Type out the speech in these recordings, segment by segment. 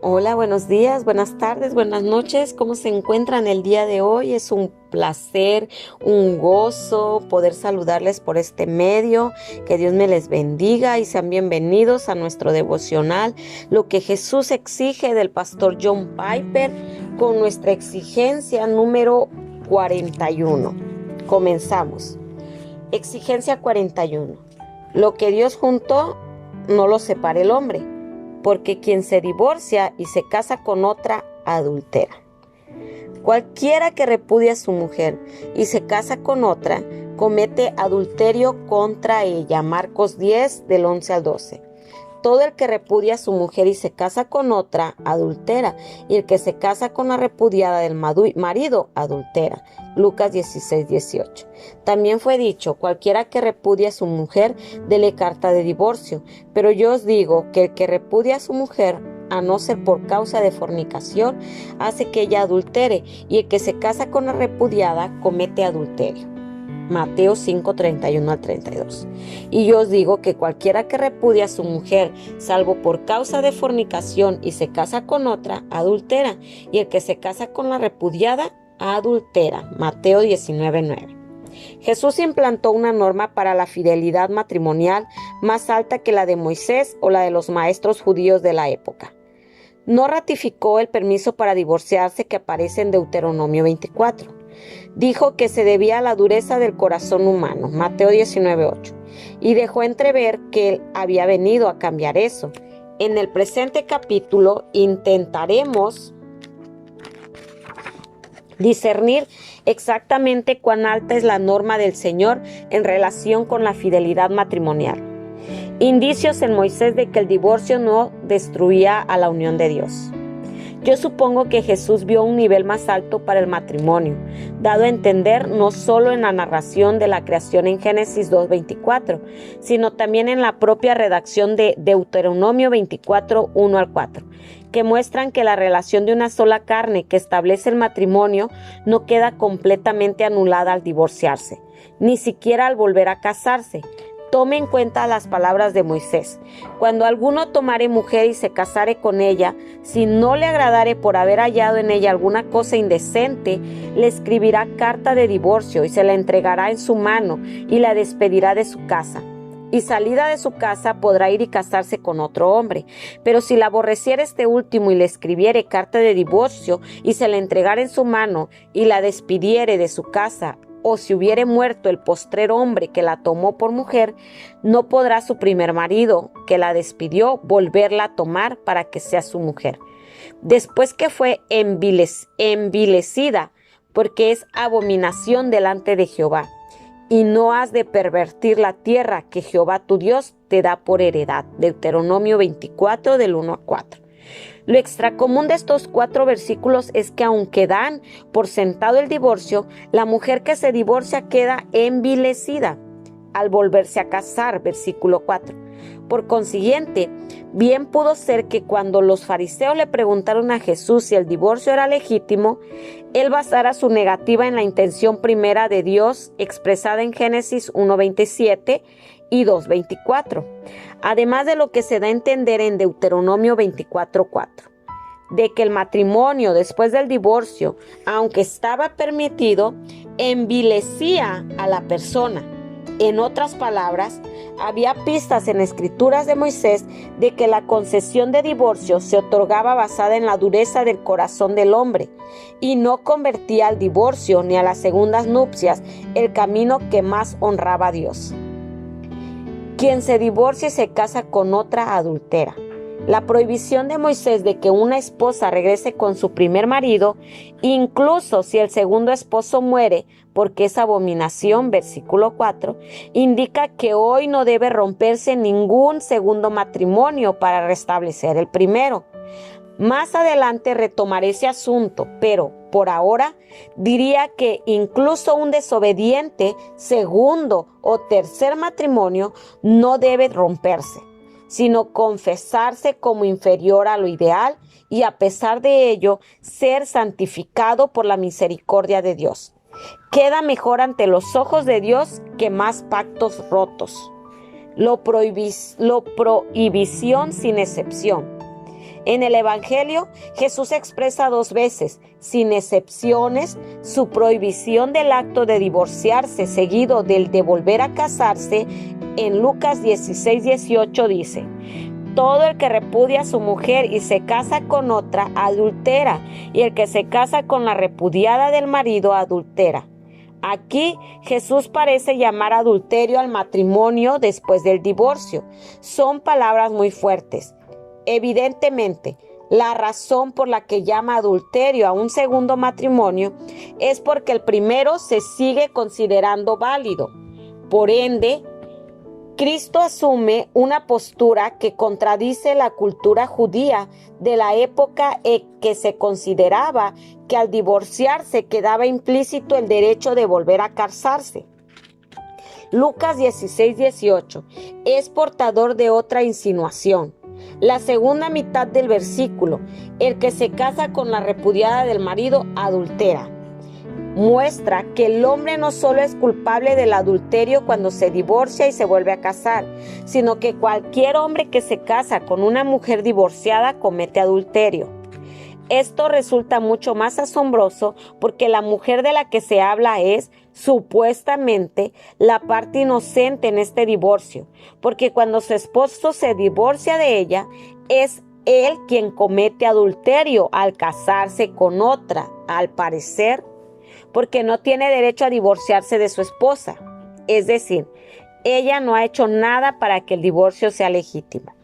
Hola, buenos días, buenas tardes, buenas noches. ¿Cómo se encuentran el día de hoy? Es un placer, un gozo poder saludarles por este medio. Que Dios me les bendiga y sean bienvenidos a nuestro devocional, lo que Jesús exige, del pastor John Piper, con nuestra exigencia número 41. Comenzamos. Exigencia 41. Lo que Dios juntó, no lo separe el hombre, porque quien se divorcia y se casa con otra, adultera. Cualquiera que repudia a su mujer y se casa con otra, comete adulterio contra ella. Marcos 10, del 11 al 12. Todo el que repudia a su mujer y se casa con otra, adultera, y el que se casa con la repudiada del marido, adultera. Lucas 16, 18. También fue dicho: cualquiera que repudia a su mujer, dele carta de divorcio. Pero yo os digo que el que repudia a su mujer, a no ser por causa de fornicación, hace que ella adultere, y el que se casa con la repudiada, comete adulterio. Mateo 5, 31 al 32. Y yo os digo que cualquiera que repudia a su mujer, salvo por causa de fornicación, y se casa con otra, adultera, y el que se casa con la repudiada, adultera. Mateo 19, 9. Jesús implantó una norma para la fidelidad matrimonial más alta que la de Moisés o la de los maestros judíos de la época. No ratificó el permiso para divorciarse que aparece en Deuteronomio 24. Dijo que se debía a la dureza del corazón humano, Mateo 19, 8, y dejó entrever que él había venido a cambiar eso. En el presente capítulo intentaremos discernir exactamente cuán alta es la norma del Señor en relación con la fidelidad matrimonial. Indicios en Moisés de que el divorcio no destruía a la unión de Dios. Yo supongo que Jesús vio un nivel más alto para el matrimonio, dado a entender no solo en la narración de la creación en Génesis 2:24, sino también en la propia redacción de Deuteronomio 24, 1 al 4, que muestran que la relación de una sola carne que establece el matrimonio no queda completamente anulada al divorciarse, ni siquiera al volver a casarse. Tome en cuenta las palabras de Moisés: cuando alguno tomare mujer y se casare con ella, si no le agradare por haber hallado en ella alguna cosa indecente, le escribirá carta de divorcio y se la entregará en su mano y la despedirá de su casa. Y salida de su casa podrá ir y casarse con otro hombre. Pero si la aborreciere este último y le escribiere carta de divorcio y se la entregare en su mano y la despidiere de su casa, o si hubiere muerto el postrer hombre que la tomó por mujer, no podrá su primer marido, que la despidió, volverla a tomar para que sea su mujer, después que fue envilecida, porque es abominación delante de Jehová. Y no has de pervertir la tierra que Jehová tu Dios te da por heredad. Deuteronomio 24, del 1 a 4. Lo extracomún de estos 4 versículos es que, aunque dan por sentado el divorcio, la mujer que se divorcia queda envilecida al volverse a casar, versículo 4. Por consiguiente, bien pudo ser que cuando los fariseos le preguntaron a Jesús si el divorcio era legítimo, él basara su negativa en la intención primera de Dios expresada en Génesis 1:27 y 2:24, además de lo que se da a entender en Deuteronomio 24:4, de que el matrimonio después del divorcio, aunque estaba permitido, envilecía a la persona. En otras palabras, había pistas en escrituras de Moisés de que la concesión de divorcio se otorgaba basada en la dureza del corazón del hombre y no convertía al divorcio ni a las segundas nupcias el camino que más honraba a Dios. Quien se divorcia y se casa con otra, adultera. La prohibición de Moisés de que una esposa regrese con su primer marido, incluso si el segundo esposo muere, porque es abominación, versículo 4, indica que hoy no debe romperse ningún segundo matrimonio para restablecer el primero. Más adelante retomaré ese asunto, pero por ahora diría que incluso un desobediente segundo o tercer matrimonio no debe romperse, sino confesarse como inferior a lo ideal y, a pesar de ello, ser santificado por la misericordia de Dios. Queda mejor ante los ojos de Dios que más pactos rotos. Lo prohibición sin excepción. En el Evangelio, Jesús expresa 2 veces, sin excepciones, su prohibición del acto de divorciarse seguido del de volver a casarse. En Lucas 16:18 dice: todo el que repudia a su mujer y se casa con otra, adultera, y el que se casa con la repudiada del marido, adultera. Aquí Jesús parece llamar adulterio al matrimonio después del divorcio. Son palabras muy fuertes. Evidentemente, la razón por la que llama adulterio a un segundo matrimonio es porque el primero se sigue considerando válido. Por ende, Cristo asume una postura que contradice la cultura judía de la época en que se consideraba que al divorciarse quedaba implícito el derecho de volver a casarse. Lucas 16:18 es portador de otra insinuación. La segunda mitad del versículo, el que se casa con la repudiada del marido, adultera, muestra que el hombre no solo es culpable del adulterio cuando se divorcia y se vuelve a casar, sino que cualquier hombre que se casa con una mujer divorciada comete adulterio. Esto resulta mucho más asombroso porque la mujer de la que se habla es, supuestamente, la parte inocente en este divorcio, porque cuando su esposo se divorcia de ella, es él quien comete adulterio al casarse con otra, al parecer, porque no tiene derecho a divorciarse de su esposa. Es decir, ella no ha hecho nada para que el divorcio sea legítimo.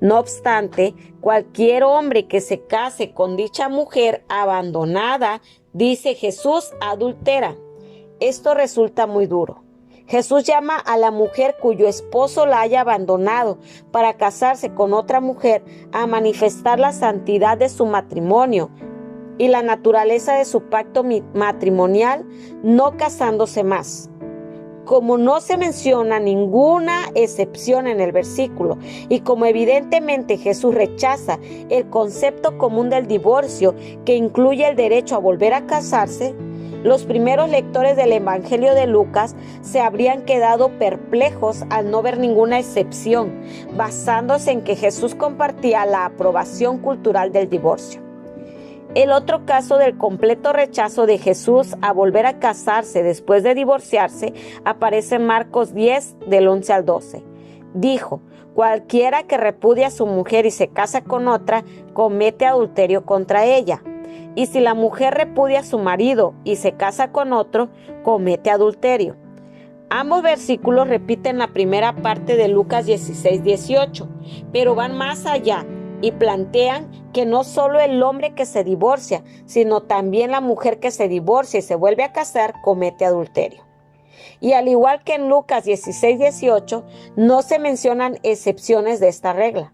No obstante, cualquier hombre que se case con dicha mujer abandonada, dice Jesús, adultera. Esto resulta muy duro. Jesús llama a la mujer cuyo esposo la haya abandonado para casarse con otra mujer a manifestar la santidad de su matrimonio y la naturaleza de su pacto matrimonial, no casándose más. Como no se menciona ninguna excepción en el versículo y como evidentemente Jesús rechaza el concepto común del divorcio que incluye el derecho a volver a casarse, los primeros lectores del Evangelio de Lucas se habrían quedado perplejos al no ver ninguna excepción, basándose en que Jesús compartía la aprobación cultural del divorcio. El otro caso del completo rechazo de Jesús a volver a casarse después de divorciarse aparece en Marcos 10, del 11 al 12. Dijo: cualquiera que repudia a su mujer y se casa con otra, comete adulterio contra ella. Y si la mujer repudia a su marido y se casa con otro, comete adulterio. Ambos versículos repiten la primera parte de Lucas 16:18, pero van más allá y plantean que no solo el hombre que se divorcia, sino también la mujer que se divorcia y se vuelve a casar comete adulterio. Y al igual que en Lucas 16:18, no se mencionan excepciones de esta regla.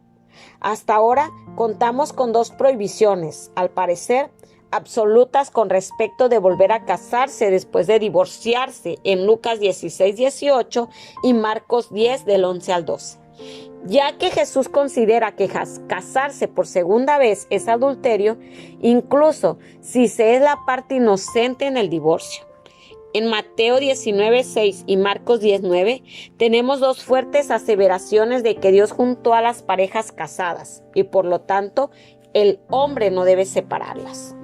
Hasta ahora contamos con 2 prohibiciones, al parecer absolutas con respecto de volver a casarse después de divorciarse en Lucas 16:18 y Marcos 10 del 11 al 12. Ya que Jesús considera que casarse por segunda vez es adulterio, incluso si se es la parte inocente en el divorcio. En Mateo 19:6 y Marcos 10:9 tenemos 2 fuertes aseveraciones de que Dios juntó a las parejas casadas y por lo tanto el hombre no debe separarlas.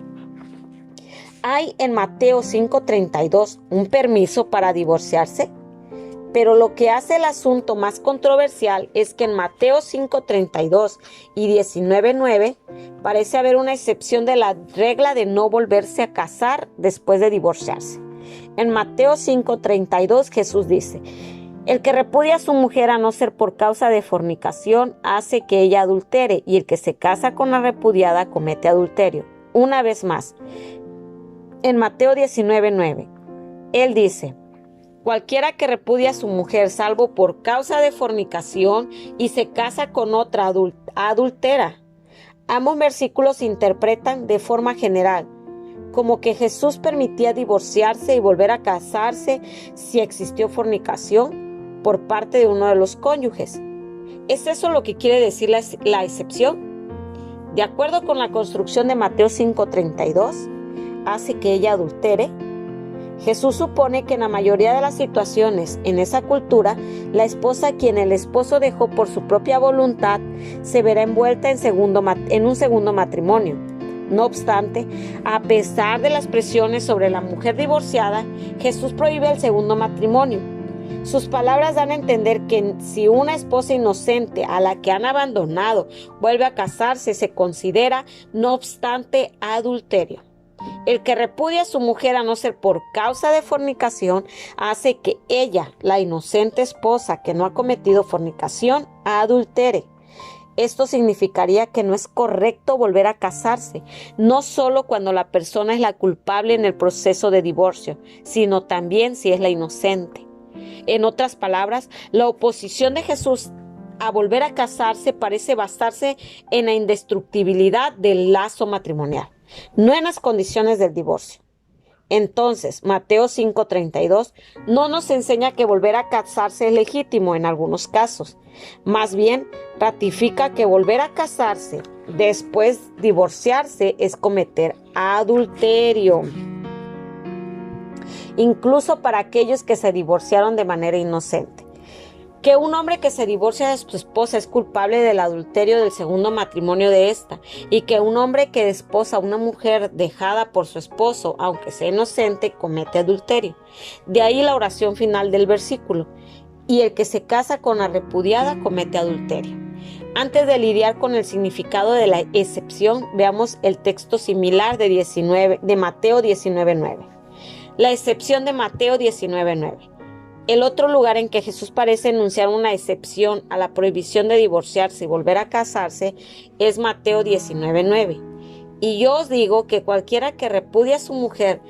Hay en Mateo 5:32 un permiso para divorciarse, pero lo que hace el asunto más controversial es que en Mateo 5:32 y 19:9 parece haber una excepción de la regla de no volverse a casar después de divorciarse. En Mateo 5:32 Jesús dice: el que repudia a su mujer a no ser por causa de fornicación hace que ella adultere, y el que se casa con la repudiada comete adulterio. Una vez más, en Mateo 19:9, él dice: cualquiera que repudia a su mujer salvo por causa de fornicación y se casa con otra adultera. Ambos versículos se interpretan de forma general, como que Jesús permitía divorciarse y volver a casarse si existió fornicación por parte de uno de los cónyuges. ¿Es eso lo que quiere decir la excepción? De acuerdo con la construcción de Mateo 5:32, hace que ella adultere. Jesús supone que en la mayoría de las situaciones en esa cultura, la esposa a quien el esposo dejó por su propia voluntad se verá envuelta en un segundo matrimonio. No obstante, a pesar de las presiones sobre la mujer divorciada, Jesús prohíbe el segundo matrimonio. Sus palabras dan a entender que si una esposa inocente a la que han abandonado vuelve a casarse, se considera, no obstante, adulterio. El que repudia a su mujer a no ser por causa de fornicación, hace que ella, la inocente esposa que no ha cometido fornicación, adultere. Esto significaría que no es correcto volver a casarse, no solo cuando la persona es la culpable en el proceso de divorcio, sino también si es la inocente. En otras palabras, la oposición de Jesús a volver a casarse parece basarse en la indestructibilidad del lazo matrimonial, no en las condiciones del divorcio. Entonces, Mateo 5:32 no nos enseña que volver a casarse es legítimo en algunos casos. Más bien, ratifica que volver a casarse después divorciarse es cometer adulterio, incluso para aquellos que se divorciaron de manera inocente. Que un hombre que se divorcia de su esposa es culpable del adulterio del segundo matrimonio de esta, y que un hombre que desposa a una mujer dejada por su esposo, aunque sea inocente, comete adulterio. De ahí la oración final del versículo: y el que se casa con la repudiada comete adulterio. Antes de lidiar con el significado de la excepción, veamos el texto similar de Mateo 19:9. La excepción de Mateo 19:9. El otro lugar en que Jesús parece enunciar una excepción a la prohibición de divorciarse y volver a casarse es Mateo 19:9. Y yo os digo que cualquiera que repudia a su mujer,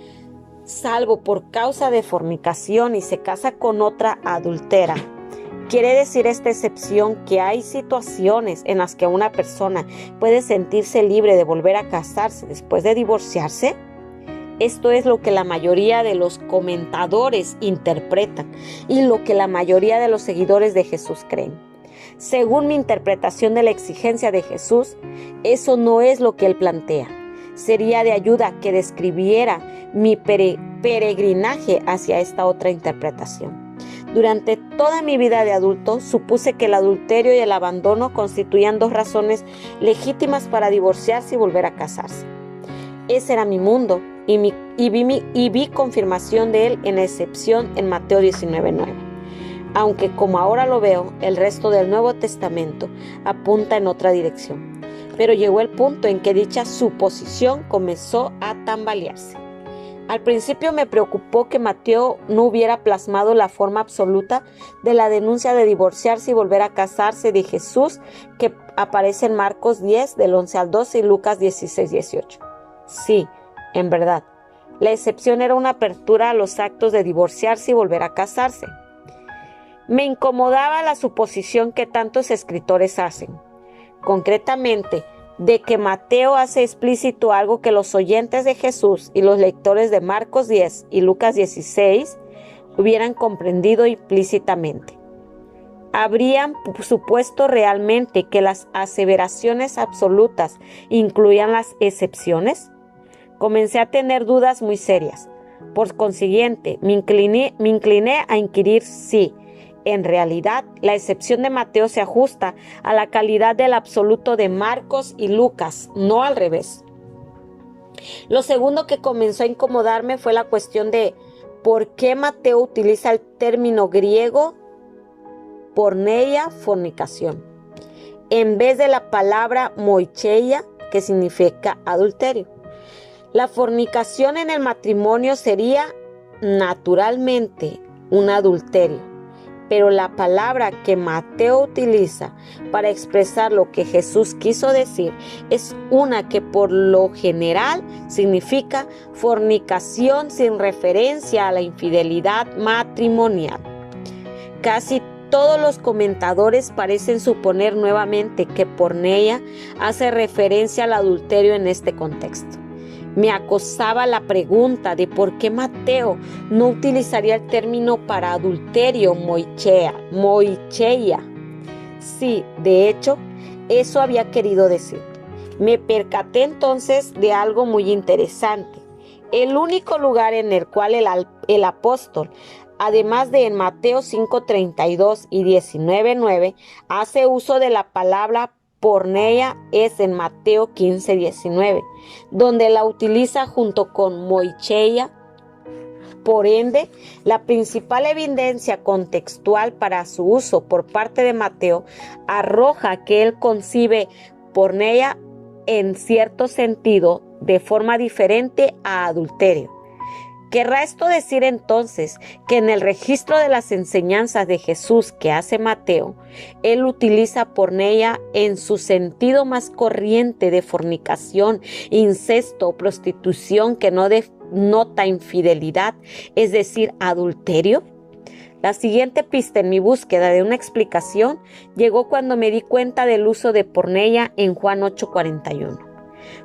salvo por causa de fornicación, y se casa con otra, adultera. Quiere decir esta excepción que hay situaciones en las que una persona puede sentirse libre de volver a casarse después de divorciarse. Esto es lo que la mayoría de los comentadores interpretan y lo que la mayoría de los seguidores de Jesús creen. Según mi interpretación de la exigencia de Jesús, eso no es lo que él plantea. Sería de ayuda que describiera mi peregrinaje hacia esta otra interpretación. Durante toda mi vida de adulto, supuse que el adulterio y el abandono constituían dos razones legítimas para divorciarse y volver a casarse. Ese era mi mundo y vi confirmación de él en la excepción en Mateo 19:9. Aunque, como ahora lo veo, el resto del Nuevo Testamento apunta en otra dirección. Pero llegó el punto en que dicha suposición comenzó a tambalearse. Al principio me preocupó que Mateo no hubiera plasmado la forma absoluta de la denuncia de divorciarse y volver a casarse de Jesús que aparece en Marcos 10, del 11 al 12 y Lucas 16:18. Sí, en verdad, la excepción era una apertura a los actos de divorciarse y volver a casarse. Me incomodaba la suposición que tantos escritores hacen, concretamente, de que Mateo hace explícito algo que los oyentes de Jesús y los lectores de Marcos 10 y Lucas 16 hubieran comprendido implícitamente. ¿Habrían supuesto realmente que las aseveraciones absolutas incluían las excepciones? Comencé a tener dudas muy serias. Por consiguiente, me incliné a inquirir si, en realidad, la excepción de Mateo se ajusta a la calidad del absoluto de Marcos y Lucas, no al revés. Lo segundo que comenzó a incomodarme fue la cuestión de por qué Mateo utiliza el término griego porneia, fornicación, en vez de la palabra moicheia, que significa adulterio. La fornicación en el matrimonio sería naturalmente un adulterio, pero la palabra que Mateo utiliza para expresar lo que Jesús quiso decir es una que por lo general significa fornicación sin referencia a la infidelidad matrimonial. Casi todos los comentadores parecen suponer nuevamente que porneia hace referencia al adulterio en este contexto. Me acosaba la pregunta de por qué Mateo no utilizaría el término para adulterio moicheia. Sí, de hecho, eso había querido decir. Me percaté entonces de algo muy interesante. el único lugar en el cual el apóstol, además de en Mateo 5:32 y 19:9, hace uso de la palabra porneia, es en Mateo 15:19, donde la utiliza junto con moicheia. Por ende, la principal evidencia contextual para su uso por parte de Mateo arroja que él concibe porneia en cierto sentido de forma diferente a adulterio. ¿Querrá esto decir entonces que en el registro de las enseñanzas de Jesús que hace Mateo, él utiliza porneia en su sentido más corriente de fornicación, incesto o prostitución que no denota infidelidad, es decir, adulterio? La siguiente pista en mi búsqueda de una explicación llegó cuando me di cuenta del uso de porneia en Juan 8:41.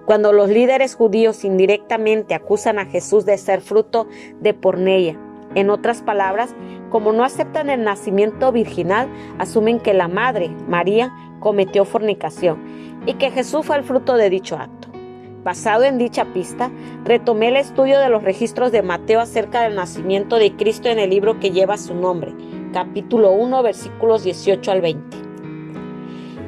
Cuando los líderes judíos indirectamente acusan a Jesús de ser fruto de porneia. En otras palabras, como no aceptan el nacimiento virginal, asumen que la madre, María, cometió fornicación y que Jesús fue el fruto de dicho acto. Basado en dicha pista, retomé el estudio de los registros de Mateo acerca del nacimiento de Cristo en el libro que lleva su nombre, capítulo 1, versículos 18 al 20.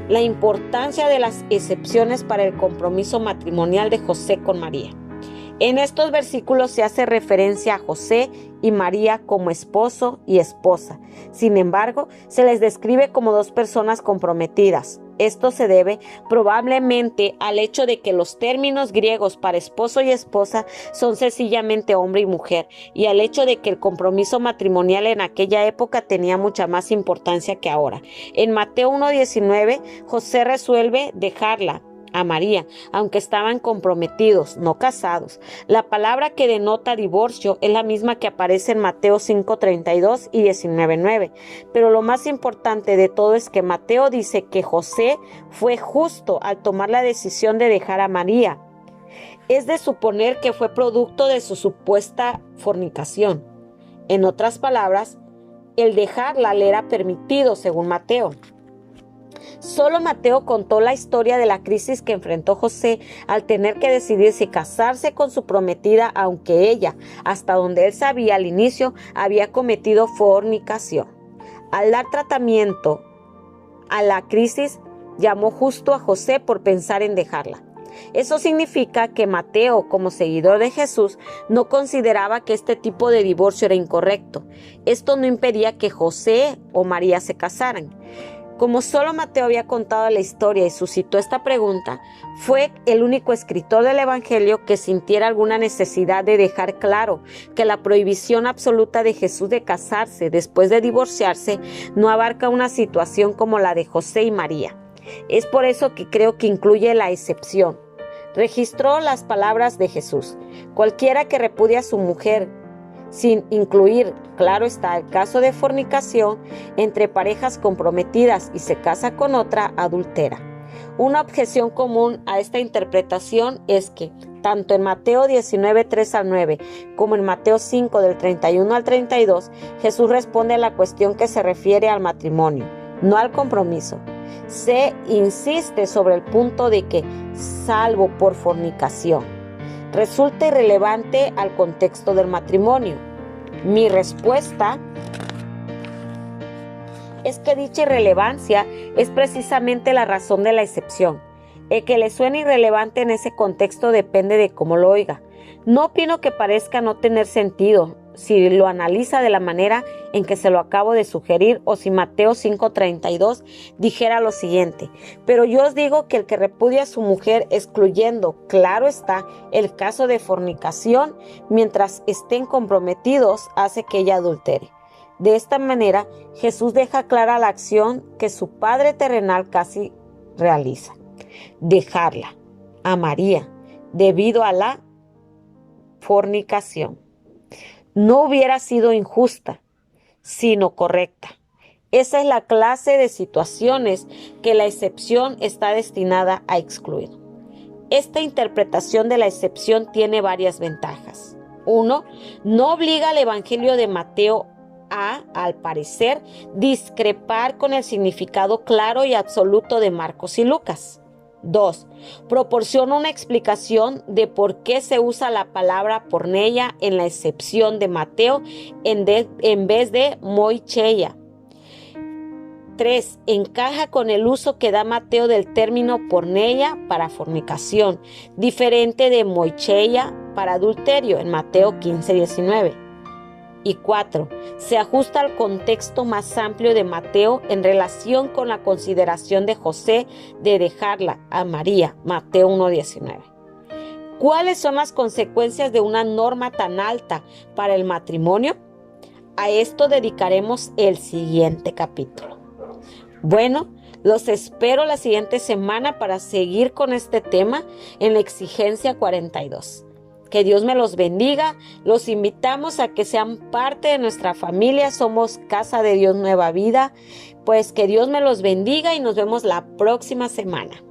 La importancia de las excepciones para el compromiso matrimonial de José con María. En estos versículos se hace referencia a José y María como esposo y esposa. Sin embargo, se les describe como dos personas comprometidas. Esto se debe probablemente al hecho de que los términos griegos para esposo y esposa son sencillamente hombre y mujer, y al hecho de que el compromiso matrimonial en aquella época tenía mucha más importancia que ahora. En Mateo 1:19, José resuelve dejarla a María, aunque estaban comprometidos, no casados. La palabra que denota divorcio es la misma que aparece en Mateo 5:32 y 19:9. Pero lo más importante de todo es que Mateo dice que José fue justo al tomar la decisión de dejar a María. Es de suponer que fue producto de su supuesta fornicación. En otras palabras, el dejarla le era permitido según Mateo. Solo Mateo contó la historia de la crisis que enfrentó José al tener que decidir si casarse con su prometida, aunque ella, hasta donde él sabía al inicio, había cometido fornicación. Al dar tratamiento a la crisis, llamó justo a José por pensar en dejarla. Eso significa que Mateo, como seguidor de Jesús, no consideraba que este tipo de divorcio era incorrecto. Esto no impedía que José o María se casaran. Como solo Mateo había contado la historia y suscitó esta pregunta, fue el único escritor del Evangelio que sintiera alguna necesidad de dejar claro que la prohibición absoluta de Jesús de casarse después de divorciarse no abarca una situación como la de José y María. Es por eso que creo que incluye la excepción. Registró las palabras de Jesús: cualquiera que repudia a su mujer, sin incluir, claro está, el caso de fornicación entre parejas comprometidas y se casa con otra, adultera. Una objeción común a esta interpretación es que, tanto en Mateo 19, 3 al 9, como en Mateo 5, del 31 al 32, Jesús responde a la cuestión que se refiere al matrimonio, no al compromiso. Se insiste sobre el punto de que, salvo por fornicación, resulta irrelevante al contexto del matrimonio. Mi respuesta es que dicha irrelevancia es precisamente la razón de la excepción. El que le suene irrelevante en ese contexto depende de cómo lo oiga. No opino que parezca no tener sentido si lo analiza de la manera en que se lo acabo de sugerir, o si Mateo 5:32 dijera lo siguiente: pero yo os digo que el que repudia a su mujer, excluyendo, claro está, el caso de fornicación, mientras estén comprometidos, hace que ella adultere. De esta manera, Jesús deja clara la acción que su Padre terrenal casi realiza: dejarla a María debido a la fornicación. No hubiera sido injusta, sino correcta. Esa es la clase de situaciones que la excepción está destinada a excluir. Esta interpretación de la excepción tiene varias ventajas. 1. No obliga al Evangelio de Mateo al parecer, discrepar con el significado claro y absoluto de Marcos y Lucas. 2. Proporciona una explicación de por qué se usa la palabra porneia en la excepción de Mateo en vez de moicheia. 3. Encaja con el uso que da Mateo del término porneia para fornicación, diferente de moicheia para adulterio en Mateo 15:19. Y 4. Se ajusta al contexto más amplio de Mateo en relación con la consideración de José de dejarla a María, Mateo 1:19. ¿Cuáles son las consecuencias de una norma tan alta para el matrimonio? A esto dedicaremos el siguiente capítulo. Bueno, los espero la siguiente semana para seguir con este tema en la exigencia 42. Que Dios me los bendiga. Los invitamos a que sean parte de nuestra familia. Somos Casa de Dios Nueva Vida. Pues que Dios me los bendiga y nos vemos la próxima semana.